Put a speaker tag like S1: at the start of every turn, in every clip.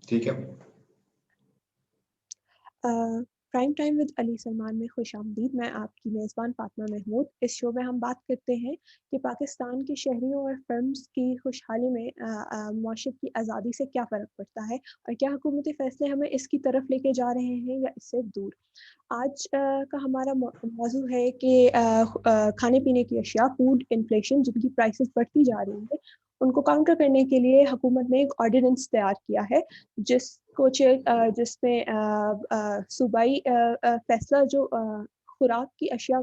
S1: ٹھیک ہے.
S2: Prime time with علی سلمان میں خوش آمدید. میں آپ کی میزبان فاطمہ محمود. اس شو میں ہم بات کرتے ہیں کہ پاکستان کے شہریوں اور فرمز کی خوشحالی میں معاشرت کی آزادی سے کیا فرق پڑتا ہے اور کیا حکومتی فیصلے ہمیں اس کی طرف لے کے جا رہے ہیں یا اس سے دور. آج کا ہمارا موضوع ہے کہ کھانے پینے کی اشیاء، فوڈ انفلیشن، جن کی پرائسز بڑھتی جا رہی ہیں، ان کو کاؤنٹر کرنے کے لیے حکومت نے ایک آرڈیننس تیار کیا ہے جس میں صوبائی فیصلہ جو خوراک کی اشیاء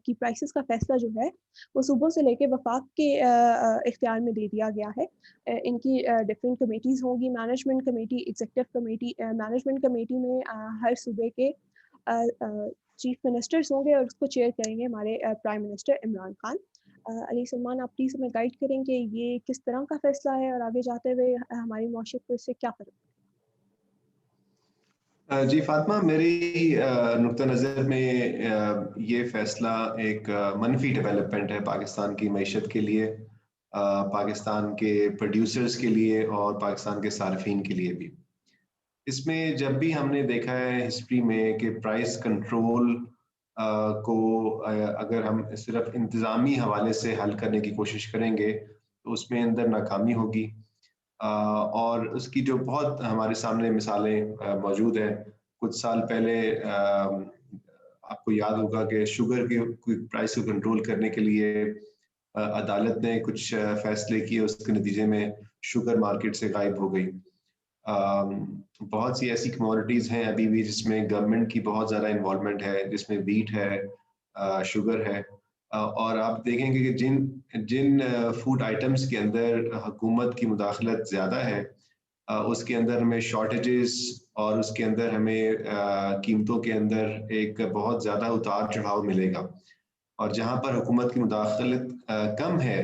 S2: کی پرائسز کا فیصلہ جو ہے وہ صوبوں سے لے کے وفاق کے اختیار میں دے دیا گیا ہے. ان کی ڈفرینٹ کمیٹیز ہوں گی، management committee, executive committee. Management committee میں ہر صوبے کے چیف منسٹرز ہوں گے اور اس کو چیئر کریں گے ہمارے پرائم منسٹر عمران خان. علی سلمان، آپ پلیز ہمیں گائیڈ کریں کہ یہ کس طرح کا فیصلہ ہے اور آگے جاتے ہوئے ہماری معاشرت کو اس سے کیا فرق ہے؟
S1: جی فاطمہ، میری نقطہ نظر میں یہ فیصلہ ایک منفی ڈیولپمنٹ ہے پاکستان کی معیشت کے لیے، پاکستان کے پروڈیوسرز کے لیے اور پاکستان کے صارفین کے لیے بھی. اس میں جب بھی ہم نے دیکھا ہے ہسٹری میں کہ پرائس کنٹرول کو اگر ہم صرف انتظامی حوالے سے حل کرنے کی کوشش کریں گے تو اس میں اندر ناکامی ہوگی. اور اس کی جو بہت ہمارے سامنے مثالیں موجود ہیں. کچھ سال پہلے آپ کو یاد ہوگا کہ شوگر کی پرائس کو کنٹرول کرنے کے لیے عدالت نے کچھ فیصلے کیے، اس کے نتیجے میں شوگر مارکیٹ سے غائب ہو گئی. بہت سی ایسی کموڈیٹیز ہیں ابھی بھی جس میں گورنمنٹ کی بہت زیادہ انوالومنٹ ہے، جس میں ویٹ ہے، شوگر ہے. اور آپ دیکھیں گے کہ جن فوڈ آئٹمس کے اندر حکومت کی مداخلت زیادہ ہے اس کے اندر ہمیں شارٹیجز اور اس کے اندر ہمیں قیمتوں کے اندر ایک بہت زیادہ اتار چڑھاؤ ملے گا. اور جہاں پر حکومت کی مداخلت کم ہے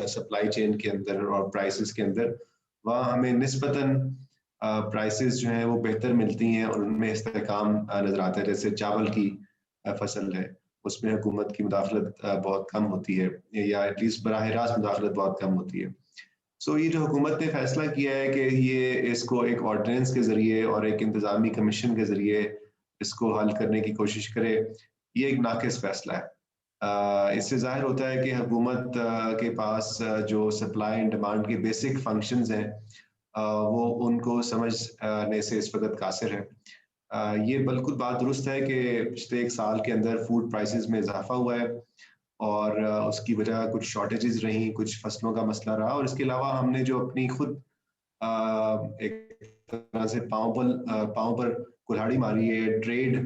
S1: سپلائی چین کے اندر اور پرائسز کے اندر، وہاں ہمیں نسبتاً پرائسز جو ہیں وہ بہتر ملتی ہیں اور ان میں استحکام نظر آتا ہے. جیسے چاول کی فصل ہے، اس میں حکومت کی مداخلت بہت کم ہوتی ہے، یا ایٹ لیسٹ براہ راست مداخلت بہت کم ہوتی ہے. یہ جو حکومت نے فیصلہ کیا ہے کہ یہ اس کو ایک آرڈیننس کے ذریعے اور ایک انتظامی کمیشن کے ذریعے اس کو حل کرنے کی کوشش کرے، یہ ایک ناقص فیصلہ ہے. اس سے ظاہر ہوتا ہے کہ حکومت کے پاس جو سپلائی اینڈ ڈیمانڈ کے بیسک فنکشنز ہیں وہ ان کو سمجھنے سے اس وقت قاصر ہے. یہ بالکل بات درست ہے کہ پچھلے ایک سال کے اندر فوڈ پرائسز میں اضافہ ہوا ہے اور اس کی وجہ کچھ شارٹیجز رہیں، کچھ فصلوں کا مسئلہ رہا، اور اس کے علاوہ ہم نے جو اپنی خود ایک طرح سے پاؤں پر کلہاڑی ماری ہے ٹریڈ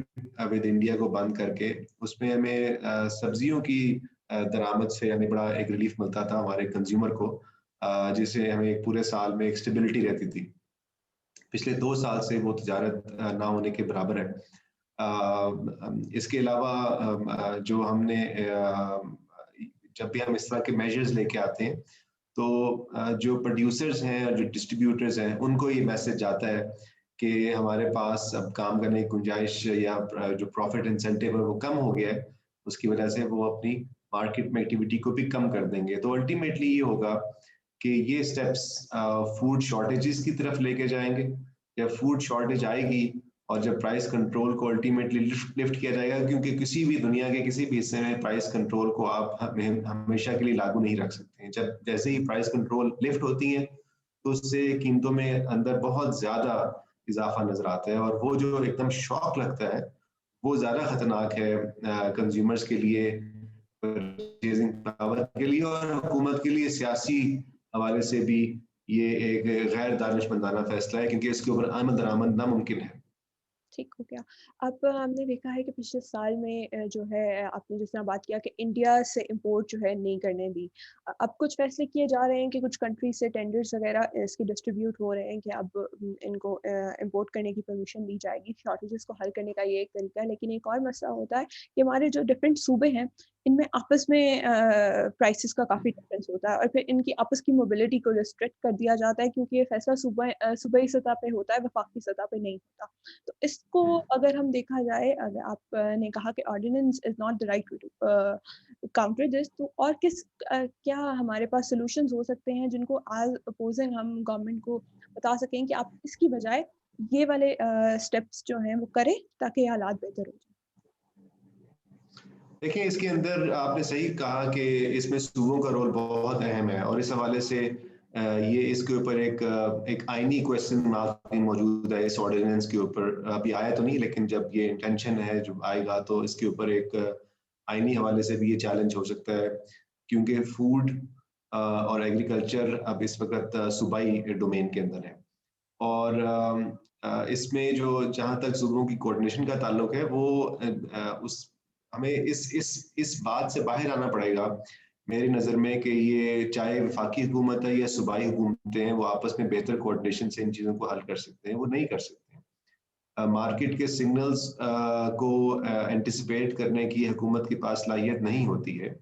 S1: ود انڈیا کو بند کر کے. اس میں ہمیں سبزیوں کی درآمد سے ہمیں بڑا ایک ریلیف ملتا تھا ہمارے کنزیومر کو، جس سے ہمیں ایک پورے سال میں ایک اسٹیبلٹی رہتی تھی. پچھلے 2 سال سے وہ تجارت نہ ہونے کے برابر ہے. اس کے علاوہ جو ہم نے جب بھی ہم اس طرح کے میجرز لے کے آتے ہیں تو جو پروڈیوسرز ہیں اور جو ڈسٹریبیوٹرز ہیں ان کو یہ میسج جاتا ہے کہ ہمارے پاس اب کام کرنے کی گنجائش یا جو پروفٹ انسینٹیو ہے وہ کم ہو گیا ہے، اس کی وجہ سے وہ اپنی مارکیٹ میں ایکٹیویٹی کو بھی کم کر دیں گے. تو الٹیمیٹلی یہ ہوگا کہ یہ سٹیپس فوڈ شارٹیجز کی طرف لے کے جائیں گے. جب فوڈ شارٹیج آئے گی اور جب پرائس کنٹرول کو الٹیمیٹلی لفٹ کیا جائے گا، کیونکہ کسی بھی دنیا کے کسی بھی حصے میں پرائس کنٹرول کو آپ ہمیشہ کے لیے لاگو نہیں رکھ سکتے ہیں. جب جیسے ہی پرائس کنٹرول لفٹ ہوتی ہیں تو اس سے قیمتوں میں اندر بہت زیادہ اضافہ نظر آتا ہے، اور وہ جو ایک دم شاک لگتا ہے وہ زیادہ خطرناک ہے کنزیومرز کے لیے، پرچیزنگ پاور کے لیے، اور حکومت کے لیے سیاسی حوالے سے بھی یہ ایک غیر دانشمندانہ فیصلہ ہے، کیونکہ اس کے اوپر آمد درآمد ناممکن ہے.
S2: ٹھیک ہو گیا. اب ہم نے دیکھا ہے کہ پچھلے سال میں جو ہے آپ نے جس طرح بات کیا کہ انڈیا سے امپورٹ جو ہے نہیں کرنے دی، اب کچھ فیصلے کیے جا رہے ہیں کہ کچھ کنٹریز سے ٹینڈرز وغیرہ اس کی ڈسٹریبیوٹ ہو رہے ہیں کہ اب ان کو امپورٹ کرنے کی پرمیشن دی جائے گی. شارٹیجز کو حل کرنے کا یہ ایک طریقہ ہے. لیکن ایک اور مسئلہ ہوتا ہے کہ ہمارے جو ڈفرینٹ صوبے ہیں ان میں آپس میں پرائسز کا کافی ڈفرینس ہوتا ہے اور پھر ان کی آپس کی موبلٹی کو ریسٹرکٹ کر دیا جاتا ہے کیونکہ یہ فیصلہ صوبائی سطح پہ ہوتا ہے، وفاقی سطح پہ نہیں ہوتا. تو اس کو اگر ہم دیکھا جائے، اگر آپ نے کہا کہ ordinance is not the right way to counter this, تو اور کیا ہمارے پاس سولوشنز ہو سکتے ہیں جن کو ایز اپوزنگ ہم گورنمنٹ کو بتا سکیں کہ آپ اس کی بجائے یہ والے اسٹیپس جو ہیں وہ کریں تاکہ یہ حالات بہتر ہو جائیں؟
S1: دیکھیں اس کے اندر آپ نے صحیح کہا کہ اس میں صوبوں کا رول بہت اہم ہے، اور اس حوالے سے یہ اس کے اوپر ایک آئینی کویسچن مارک موجود ہے اس آرڈیننس کے اوپر. ابھی آیا تو نہیں، لیکن جب یہ انٹینشن ہے جب آئے گا تو اس کے اوپر ایک آئینی حوالے سے بھی یہ چیلنج ہو سکتا ہے، کیونکہ فوڈ اور ایگریکلچر اب اس وقت صوبائی ڈومین کے اندر ہے. اور اس میں جو جہاں تک صوبوں کی کوارڈینیشن کا تعلق ہے، وہ اس ہمیں اس بات سے باہر آنا پڑے گا میری نظر میں کہ یہ چاہے وفاقی حکومت ہے یا صوبائی حکومتیں ہیں، وہ آپس میں بہتر کوارڈینیشن سے ان چیزوں کو حل کر سکتے ہیں. وہ نہیں کر سکتے. مارکیٹ کے سگنلز کو اینٹیسپیٹ کرنے کی حکومت کے پاس صلاحیت نہیں ہوتی ہے.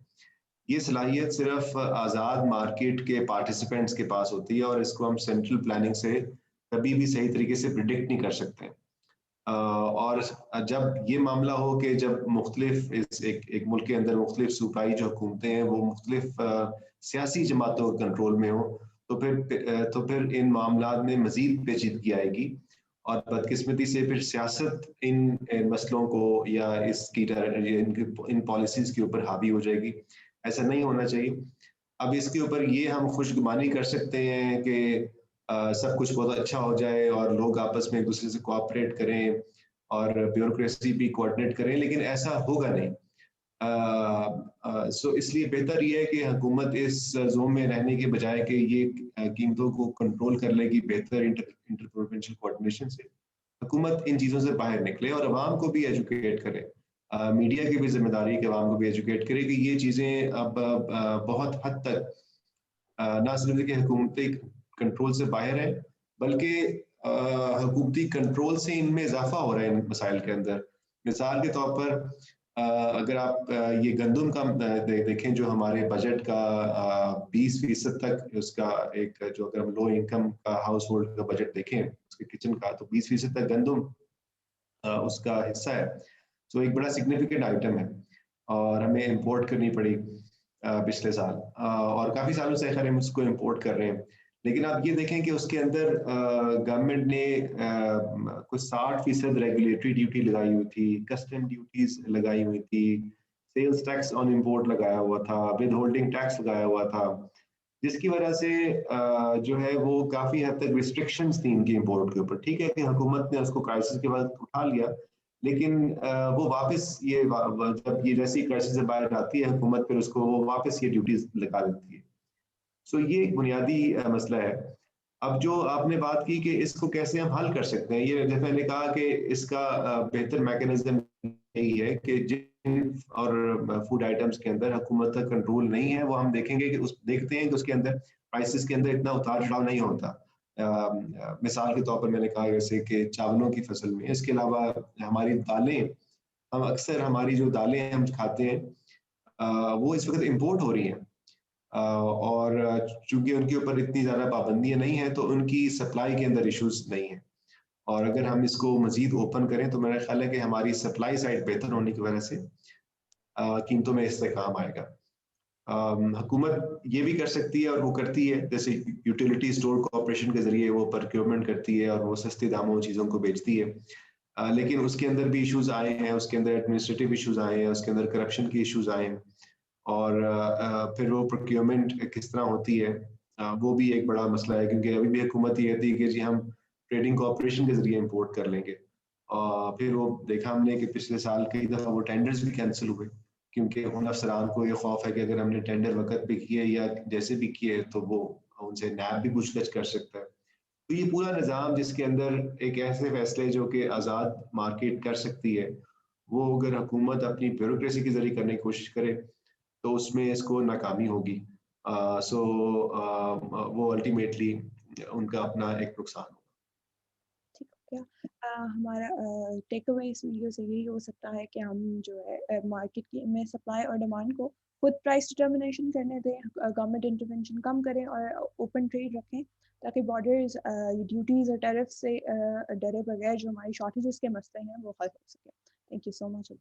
S1: یہ صلاحیت صرف آزاد مارکیٹ کے پارٹیسپینٹس کے پاس ہوتی ہے، اور اس کو ہم سینٹرل پلاننگ سے کبھی بھی صحیح طریقے سے پریڈکٹ نہیں کر سکتے. اور جب یہ معاملہ ہو کہ جب مختلف ایک ملک کے اندر مختلف صوبائی جو حکومتیں ہیں وہ مختلف سیاسی جماعتوں کے کنٹرول میں ہوں، تو پھر ان معاملات میں مزید پیچیدگی آئے گی، اور بدقسمتی سے پھر سیاست ان مسئلوں کو یا ان پالیسیز کے اوپر حاوی ہو جائے گی. ایسا نہیں ہونا چاہیے. اب اس کے اوپر یہ ہم خوش گمانی کر سکتے ہیں کہ سب کچھ بہت اچھا ہو جائے اور لوگ آپس میں ایک دوسرے سے کوآپریٹ کریں اور بیوروکریسی بھی کوآرڈینیٹ کریں، لیکن ایسا ہوگا نہیں. سو اس لیے بہتر یہ ہے کہ حکومت اس زون میں رہنے کے بجائے کہ یہ قیمتوں کو کنٹرول کر لے گی بہتر انٹر پروونشل کوآرڈینیشن سے، حکومت ان چیزوں سے باہر نکلے اور عوام کو بھی ایجوکیٹ کرے. میڈیا کی بھی ذمہ داری ہے کہ عوام کو بھی ایجوکیٹ کرے کہ یہ چیزیں اب بہت حد تک نہ صرف کہ حکومتی کنٹرول سے باہر ہے، بلکہ حکومتی کنٹرول سے ان میں اضافہ ہو رہا ہے ان مسائل کے اندر. مثال کے طور پر اگر آپ یہ گندم کا دیکھیں جو ہمارے بجٹ کا 20% تک اس کا ایک جو اگر ہم لو انکم کا ہاؤس ہولڈ کا بجٹ دیکھیں اس کے کچن کا، تو 20% تک گندم اس کا حصہ ہے. تو ایک بڑا سگنیفیکنٹ آئٹم ہے اور ہمیں امپورٹ کرنی پڑی پچھلے سال، اور کافی سالوں سے خیر ہم اس کو امپورٹ کر رہے ہیں. لیکن آپ یہ دیکھیں کہ اس کے اندر گورنمنٹ نے کچھ 60% ریگولیٹری ڈیوٹی لگائی ہوئی تھی، کسٹم ڈیوٹیز لگائی ہوئی تھی، سیلز ٹیکس آن امپورٹ لگایا ہوا تھا، ود ہولڈنگ ٹیکس لگایا ہوا تھا، جس کی وجہ سے جو ہے وہ کافی حد تک ریسٹرکشنز تھیں ان کی امپورٹ کے اوپر. ٹھیک ہے کہ حکومت نے اس کو کرائسس کے بعد اٹھا لیا، لیکن وہ واپس یہ جب یہ جیسی کرائسس سے باہر آتی ہے حکومت، پھر اس کو وہ واپس یہ ڈیوٹیز لگا دیتی ہے. سو یہ ایک بنیادی مسئلہ ہے. اب جو آپ نے بات کی کہ اس کو کیسے ہم حل کر سکتے ہیں، یہ جیسے میں نے کہا کہ اس کا بہتر میکانزم یہی ہے کہ جن اور فوڈ آئٹمس کے اندر حکومت کا کنٹرول نہیں ہے وہ ہم دیکھیں گے کہ دیکھتے ہیں کہ اس کے اندر پرائسز کے اندر اتنا اتار چڑھاؤ نہیں ہوتا. مثال کے طور پر میں نے کہا جیسے کہ چاولوں کی فصل میں. اس کے علاوہ ہماری دالیں، ہم اکثر ہماری جو دالیں ہم کھاتے ہیں وہ اس وقت امپورٹ ہو رہی ہیں، اور چونکہ ان کے اوپر اتنی زیادہ پابندیاں نہیں ہیں تو ان کی سپلائی کے اندر ایشوز نہیں ہیں. اور اگر ہم اس کو مزید اوپن کریں تو میرا خیال ہے کہ ہماری سپلائی سائڈ بہتر ہونے کی وجہ سے قیمتوں میں استحکام آئے گا. حکومت یہ بھی کر سکتی ہے اور وہ کرتی ہے، جیسے یوٹیلیٹی اسٹور کارپوریشن کے ذریعے وہ پروکیورمنٹ کرتی ہے اور وہ سستے داموں چیزوں کو بیچتی ہے. لیکن اس کے اندر بھی ایشوز آئے ہیں، اس کے اندر ایڈمنسٹریٹو ایشوز آئے ہیں، اس کے اندر کرپشن کے ایشوز آئے ہیں، اور پھر وہ پروکیورمنٹ کس طرح ہوتی ہے وہ بھی ایک بڑا مسئلہ ہے. کیونکہ ابھی بھی حکومت یہ کہتی ہے کہ جی ہم ٹریڈنگ کارپوریشن کے ذریعے امپورٹ کر لیں گے، اور پھر وہ دیکھا ہم نے کہ پچھلے سال کئی دفعہ وہ ٹینڈرز بھی کینسل ہوئے، کیونکہ ان افسران کو یہ خوف ہے کہ اگر ہم نے ٹینڈر وقت پہ کیے یا جیسے بھی کیے تو وہ ان سے نیب بھی پوچھ گچھ کر سکتا ہے. تو یہ پورا نظام جس کے اندر ایک ایسے فیصلے جو کہ آزاد مارکیٹ کر سکتی ہے، وہ اگر حکومت اپنی بیوروکریسی کے ذریعے کرنے کی کوشش کرے تو اس میں اس کو ناکامی ہوگی. سو وہ الٹیمیٹلی ان کا اپنا ایک نقصان ہوگا.
S2: ٹھیک ہو گیا. ہمارا ٹیک اوے اس ویڈیو سے یہی ہو سکتا ہے کہ ہم جو ہے مارکیٹ کی میں سپلائی اور ڈیمانڈ کو خود پرائس ڈٹرمنیشن کرنے دیں، گورنمنٹ انٹرونشن کم کریں اور اوپن ٹریڈ رکھیں تاکہ بارڈرز ڈیوٹیز اور ٹیرف سے ڈرے بغیر جو ہماری شارٹیجز کے مسئلے ہیں وہ حل ہو سکے. Thank you so much.